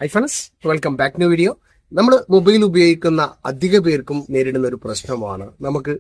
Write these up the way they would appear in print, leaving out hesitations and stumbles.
High friends, welcome back to video. നമ്മൾ mobile ഉപയോഗിക്കുന്ന അധിക പേർക്കും നേരിടുന്ന ഒരു പ്രശ്നമാണ് നമുക്ക്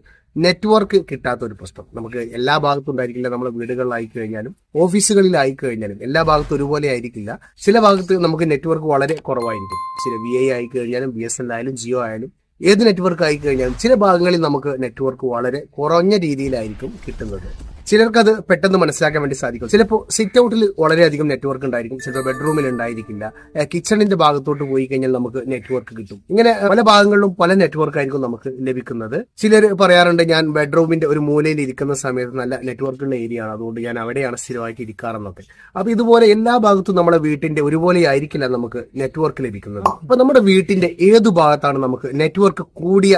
നെറ്റ്വർക്ക് കിട്ടാത്ത ഒരു പ്രശ്നം. നമുക്ക് എല്ലാ ഭാഗത്തും ഉണ്ടായിരിക്കില്ല. നമ്മുടെ വീടുകളിലായി കഴിഞ്ഞാലും ഓഫീസുകളിലായി കഴിഞ്ഞാലും എല്ലാ ഭാഗത്തും ഒരുപോലെ ആയിരിക്കില്ല. ചില ഭാഗത്ത് നമുക്ക് നെറ്റ്വർക്ക് വളരെ കുറവായിരിക്കും. ചില VI ആയി കഴിഞ്ഞാലും BSNL ആയാലും ജിയോ ആയാലും ഏത് നെറ്റ്വർക്ക് ആയി കഴിഞ്ഞാലും ചില ഭാഗങ്ങളിൽ നമുക്ക് നെറ്റ്വർക്ക് വളരെ കുറഞ്ഞ രീതിയിലായിരിക്കും കിട്ടുന്നത്. ചിലർക്കത് പെട്ടെന്ന് മനസ്സിലാക്കാൻ വേണ്ടി സാധിക്കും. ചിലപ്പോൾ സിറ്റ് ഔട്ടിൽ വളരെയധികം നെറ്റ്വർക്ക് ഉണ്ടായിരിക്കും, ചിലപ്പോൾ ബെഡ്റൂമിൽ ഉണ്ടായിരിക്കില്ല. കിച്ചണിന്റെ ഭാഗത്തോട്ട് പോയി കഴിഞ്ഞാൽ നമുക്ക് നെറ്റ്വർക്ക് കിട്ടും. ഇങ്ങനെ പല ഭാഗങ്ങളിലും പല നെറ്റ്വർക്ക് ആയിരിക്കും നമുക്ക് ലഭിക്കുന്നത്. ചിലർ പറയാറുണ്ട്, ഞാൻ ബെഡ്റൂമിന്റെ ഒരു മൂലയിൽ ഇരിക്കുന്ന സമയത്ത് നല്ല നെറ്റ്വർക്കുള്ള ഏരിയ ആണ്, അതുകൊണ്ട് ഞാൻ അവിടെയാണ് സ്ഥിരമായിട്ട് ഇരിക്കാറെന്നൊക്കെ. അപ്പൊ ഇതുപോലെ എല്ലാ ഭാഗത്തും നമ്മുടെ വീട്ടിന്റെ ഒരുപോലെ ആയിരിക്കില്ല നമുക്ക് നെറ്റ്വർക്ക് ലഭിക്കുന്നത്. അപ്പൊ നമ്മുടെ വീട്ടിന്റെ ഏതു ഭാഗത്താണ് നമുക്ക് നെറ്റ്വർക്ക് കൂടിയ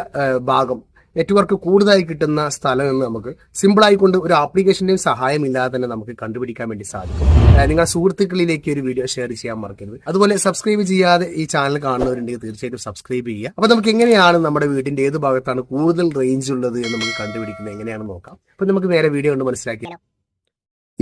ഭാഗം, നെറ്റ്വർക്ക് കൂടുതലായി കിട്ടുന്ന സ്ഥലം എന്ന് നമുക്ക് സിമ്പിളായി കൊണ്ട് ഒരു ആപ്ലിക്കേഷന്റെയും സഹായമില്ലാതെ തന്നെ നമുക്ക് കണ്ടുപിടിക്കാൻ വേണ്ടി സാധിക്കും. നിങ്ങൾ സുഹൃത്തുക്കളിലേക്ക് ഒരു വീഡിയോ ഷെയർ ചെയ്യാൻ മറക്കരുത്. അതുപോലെ സബ്സ്ക്രൈബ് ചെയ്യാതെ ഈ ചാനൽ കാണുന്നവരുണ്ടെങ്കിൽ തീർച്ചയായിട്ടും സബ്സ്ക്രൈബ് ചെയ്യുക. അപ്പൊ നമുക്ക് എങ്ങനെയാണ് നമ്മുടെ വീടിന്റെ ഏത് ഭാഗത്താണ് കൂടുതൽ റേഞ്ച് ഉള്ളത് എന്ന് നമുക്ക് കണ്ടുപിടിക്കുന്നത് എങ്ങനെയാണെന്ന് നോക്കാം. അപ്പൊ നമുക്ക് നേരെ വീഡിയോ കൊണ്ട് മനസ്സിലാക്കി.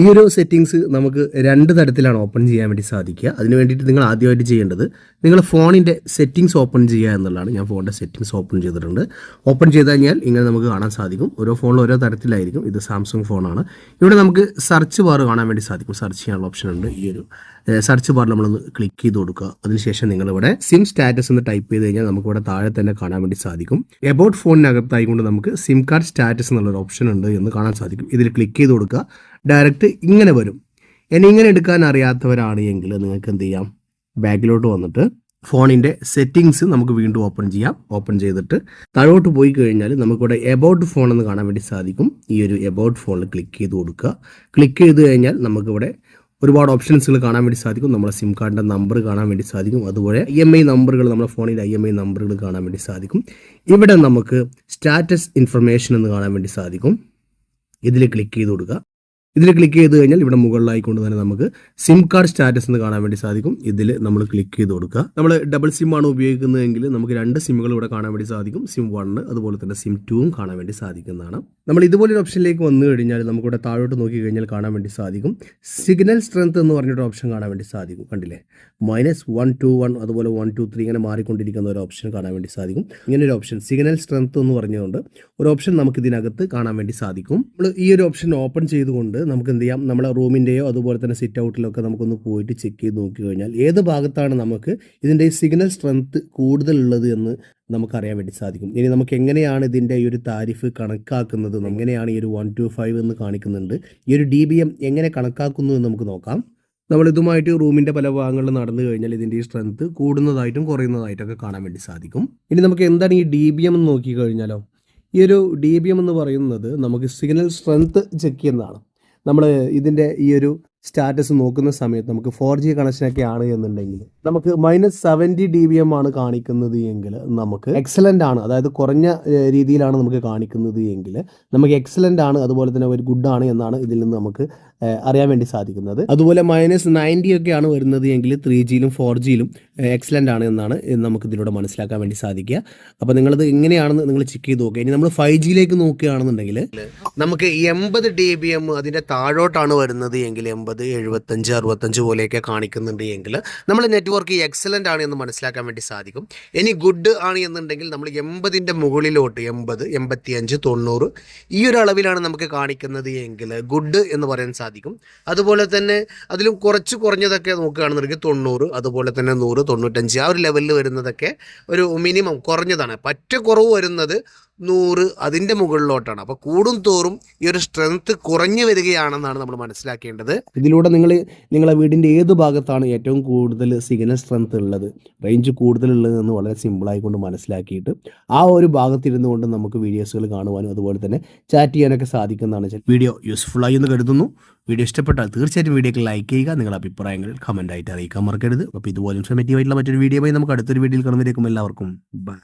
ഈ ഒരു സെറ്റിംഗ്സ് നമുക്ക് രണ്ട് തരത്തിലാണ് ഓപ്പൺ ചെയ്യാൻ വേണ്ടി സാധിക്കുക. അതിന് വേണ്ടിയിട്ട് നിങ്ങൾ ആദ്യമായിട്ട് ചെയ്യേണ്ടത് നിങ്ങൾ ഫോണിൻ്റെ സെറ്റിംഗ്സ് ഓപ്പൺ ചെയ്യുക എന്നുള്ളതാണ്. ഞാൻ ഫോണിൻ്റെ സെറ്റിംഗ്സ് ഓപ്പൺ ചെയ്തിട്ടുണ്ട്. ഓപ്പൺ ചെയ്ത് കഴിഞ്ഞാൽ ഇങ്ങനെ നമുക്ക് കാണാൻ സാധിക്കും. ഓരോ ഫോണിലും ഓരോ തരത്തിലായിരിക്കും. ഇത് സാംസങ് ഫോണാണ്. ഇവിടെ നമുക്ക് സെർച്ച് ബാർ കാണാൻ വേണ്ടി സാധിക്കും. സെർച്ച് ചെയ്യാനുള്ള ഓപ്ഷൻ ഉണ്ട്. ഈ ഒരു സെർച്ച് ബാറിൽ നമ്മളൊന്ന് ക്ലിക്ക് ചെയ്ത് കൊടുക്കുക. അതിനുശേഷം നിങ്ങളിവിടെ സിം സ്റ്റാറ്റസ് എന്ന് ടൈപ്പ് ചെയ്ത് കഴിഞ്ഞാൽ നമുക്കിവിടെ താഴെ തന്നെ കാണാൻ വേണ്ടി സാധിക്കും. എബൌട്ട് ഫോണിനകത്തായിക്കൊണ്ട് നമുക്ക് സിം കാർഡ് സ്റ്റാറ്റസ് എന്നുള്ളൊരു ഓപ്ഷൻ ഉണ്ട് എന്ന് കാണാൻ സാധിക്കും. ഇതിൽ ക്ലിക്ക് ചെയ്ത് കൊടുക്കുക. ഡയറക്റ്റ് ഇങ്ങനെ വരും. ഇനി ഇങ്ങനെ എടുക്കാൻ അറിയാത്തവരാണ് എങ്കിൽ നിങ്ങൾക്ക് എന്ത് ചെയ്യാം, ബാക്കിലോട്ട് വന്നിട്ട് ഫോണിൻ്റെ സെറ്റിങ്സ് നമുക്ക് വീണ്ടും ഓപ്പൺ ചെയ്യാം. ഓപ്പൺ ചെയ്തിട്ട് താഴോട്ട് പോയി കഴിഞ്ഞാൽ നമുക്കിവിടെ എബൌട്ട് ഫോൺ എന്ന് കാണാൻ വേണ്ടി സാധിക്കും. ഈ ഒരു എബൌട്ട് ഫോണിൽ ക്ലിക്ക് ചെയ്ത് കൊടുക്കുക. ക്ലിക്ക് ചെയ്ത് കഴിഞ്ഞാൽ നമുക്കിവിടെ ഒരുപാട് ഓപ്ഷൻസുകൾ കാണാൻ വേണ്ടി സാധിക്കും. നമ്മുടെ സിം കാർഡിൻ്റെ നമ്പർ കാണാൻ വേണ്ടി സാധിക്കും. അതുപോലെ IMEI നമ്പറുകൾ, നമ്മുടെ ഫോണിൽ IMEI നമ്പറുകൾ കാണാൻ വേണ്ടി സാധിക്കും. ഇവിടെ നമുക്ക് സ്റ്റാറ്റസ് ഇൻഫർമേഷൻ എന്ന് കാണാൻ വേണ്ടി സാധിക്കും. ഇതിൽ ക്ലിക്ക് ചെയ്ത് കൊടുക്കുക. ഇതിൽ ക്ലിക്ക് ചെയ്ത് കഴിഞ്ഞാൽ ഇവിടെ മുകളിലായിക്കൊണ്ട് തന്നെ നമുക്ക് സിം കാർഡ് സ്റ്റാറ്റസ് എന്ന് കാണാൻ വേണ്ടി സാധിക്കും. ഇതിൽ നമ്മൾ ക്ലിക്ക് ചെയ്ത് കൊടുക്കുക. നമ്മൾ ഡബിൾ സിം ആണ് ഉപയോഗിക്കുന്നതെങ്കിൽ നമുക്ക് രണ്ട് സിമ്മുകൾ ഇവിടെ കാണാൻ വേണ്ടി സാധിക്കും. സിം 1 അതുപോലെ തന്നെ സിം 2 കാണാൻ വേണ്ടി സാധിക്കുന്നതാണ്. നമ്മൾ ഇതുപോലൊരു ഓപ്ഷനിലേക്ക് വന്നു കഴിഞ്ഞാൽ നമുക്കിവിടെ താഴോട്ട് നോക്കി കഴിഞ്ഞാൽ കാണാൻ വേണ്ടി സാധിക്കും സിഗ്നൽ സ്ട്രെങ്ത് എന്ന് പറഞ്ഞൊരു ഓപ്ഷൻ കാണാൻ വേണ്ടി സാധിക്കും. കണ്ടില്ലേ, -121 അതുപോലെ 123 ഇങ്ങനെ മാറിക്കൊണ്ടിരിക്കുന്ന ഒരു ഓപ്ഷൻ കാണാൻ വേണ്ടി സാധിക്കും. ഇങ്ങനെ ഒരു ഓപ്ഷൻ സിഗ്നൽ സ്ട്രെങ്ത് എന്ന് പറഞ്ഞുകൊണ്ട് ഒരു ഓപ്ഷൻ നമുക്ക് ഇതിനകത്ത് കാണാൻ വേണ്ടി സാധിക്കും. നമ്മൾ ഈ ഒരു ഓപ്ഷൻ ഓപ്പൺ ചെയ്തുകൊണ്ട് നമുക്ക് എന്ത് ചെയ്യാം, നമ്മുടെ റൂമിൻ്റെയോ അതുപോലെ തന്നെ സിറ്റ് ഔട്ടിലൊക്കെ നമുക്കൊന്ന് പോയിട്ട് ചെക്ക് ചെയ്ത് നോക്കി കഴിഞ്ഞാൽ ഏത് ഭാഗത്താണ് നമുക്ക് ഇതിൻ്റെ സിഗ്നൽ സ്ട്രെങ്ത് കൂടുതലുള്ളത് എന്ന് നമുക്കറിയാൻ വേണ്ടി സാധിക്കും. ഇനി നമുക്ക് എങ്ങനെയാണ് ഇതിൻ്റെ ഈ ഒരു താരിഫ് കണക്കാക്കുന്നത്, എങ്ങനെയാണ് ഈ ഒരു 125 എന്ന് കാണിക്കുന്നുണ്ട്, ഈ ഒരു DBM എങ്ങനെ കണക്കാക്കുന്നു എന്ന് നമുക്ക് നോക്കാം. നമ്മൾ ഇതുമായിട്ട് റൂമിൻ്റെ പല ഭാഗങ്ങളിൽ നടന്നു കഴിഞ്ഞാൽ ഇതിൻ്റെ ഈ സ്ട്രെങ്ത് കൂടുന്നതായിട്ടും കുറയുന്നതായിട്ടൊക്കെ കാണാൻ വേണ്ടി സാധിക്കും. ഇനി നമുക്ക് എന്താണ് ഈ DBM എന്ന് നോക്കി കഴിഞ്ഞാലോ, ഈ ഒരു DBM എന്ന് പറയുന്നത് നമുക്ക് സിഗ്നൽ സ്ട്രെങ്ത് ചെക്ക് ചെയ്യുന്നതാണ്. നമ്മൾ ഇതിൻ്റെ ഈ ഒരു സ്റ്റാറ്റസ് നോക്കുന്ന സമയത്ത് നമുക്ക് 4G കണക്ഷനൊക്കെ ആണ് എന്നുണ്ടെങ്കിൽ നമുക്ക് -70 DBM ആണ് കാണിക്കുന്നത് എങ്കിൽ നമുക്ക് എക്സലൻ്റ് ആണ്, അതായത് കുറഞ്ഞ രീതിയിലാണ് നമുക്ക് കാണിക്കുന്നത് എങ്കിൽ നമുക്ക് എക്സലൻ്റ് ആണ്, അതുപോലെ തന്നെ ഒരു ഗുഡ് ആണ് എന്നാണ് ഇതിൽ നിന്ന് നമുക്ക് അറിയാൻ വേണ്ടി സാധിക്കുന്നത്. അതുപോലെ -90 ഒക്കെയാണ് വരുന്നത് എങ്കിൽ 3Gയിലും 4Gയിലും എക്സലൻ്റ് ആണ് എന്നാണ് നമുക്ക് ഇതിലൂടെ മനസ്സിലാക്കാൻ വേണ്ടി സാധിക്കുക. അപ്പോൾ നിങ്ങളത് എങ്ങനെയാണെന്ന് നിങ്ങൾ ചെക്ക് ചെയ്ത് നോക്കുക. ഇനി നമ്മൾ 5Gയിലേക്ക് നോക്കുകയാണെന്നുണ്ടെങ്കിൽ നമുക്ക് 80 DBM അതിൻ്റെ താഴോട്ടാണ് വരുന്നത് എങ്കിൽ 80, 75, 65 പോലെയൊക്കെ കാണിക്കുന്നുണ്ട് എങ്കിൽ നമ്മൾ നെറ്റ്വർക്ക് എക്സലൻ്റ് ആണ് എന്ന് മനസ്സിലാക്കാൻ വേണ്ടി സാധിക്കും. ഇനി ഗുഡ് ആണ് എന്നുണ്ടെങ്കിൽ നമ്മൾ 80ൻ്റെ മുകളിലോട്ട് 80, 85, 90 ഈ ഒരു അളവിലാണ് നമുക്ക് കാണിക്കുന്നത് എങ്കിൽ ഗുഡ് എന്ന് പറയാൻ സാധിക്കും. അതുപോലെ തന്നെ അതിലും കുറച്ച് കുറഞ്ഞതൊക്കെ നോക്കുകയാണെന്നുണ്ടെങ്കിൽ 90, അതുപോലെ തന്നെ 100, 95 ആ ഒരു ലെവലിൽ വരുന്നതൊക്കെ ഒരു മിനിമം കുറഞ്ഞതാണ്. പറ്റ കുറവ് വരുന്നത് 100 അതിൻ്റെ മുകളിലോട്ടാണ്. അപ്പോൾ കൂടും തോറും ഈ ഒരു സ്ട്രെങ്ത് കുറഞ്ഞു വരികയാണെന്നാണ് നമ്മൾ മനസ്സിലാക്കേണ്ടത്. ഇതിലൂടെ നിങ്ങളെ വീടിൻ്റെ ഏത് ഭാഗത്താണ് ഏറ്റവും കൂടുതൽ സിഗ്നൽ സ്ട്രെങ്ത് ഉള്ളത്, റേഞ്ച് കൂടുതലുള്ളതെന്ന് വളരെ സിമ്പിളായിക്കൊണ്ട് മനസ്സിലാക്കിയിട്ട് ആ ഒരു ഭാഗത്തിരുന്നു കൊണ്ട് നമുക്ക് വീഡിയോസുകൾ കാണുവാനും അതുപോലെ തന്നെ ചാറ്റ് ചെയ്യാനൊക്കെ സാധിക്കുന്നതാണ്. വീഡിയോ യൂസ്ഫുള്ളായി എന്ന് കരുതുന്നു. വീഡിയോ ഇഷ്ടപ്പെട്ടാൽ തീർച്ചയായിട്ടും വീഡിയോക്ക് ലൈക്ക് ചെയ്യുക. നിങ്ങളുടെ അഭിപ്രായങ്ങൾ കമൻറ്റായിട്ട് അറിയിക്കാൻ മറക്കരുത്. അപ്പോൾ ഇതുപോലെ ഇൻഫോർമേറ്റീവ് ആയിട്ടുള്ള മറ്റൊരു വീഡിയോയുമായി നമുക്ക് അടുത്തൊരു വീഡിയോയിൽ കാണുമ്പോഴേക്കും എല്ലാവർക്കും ബൈ.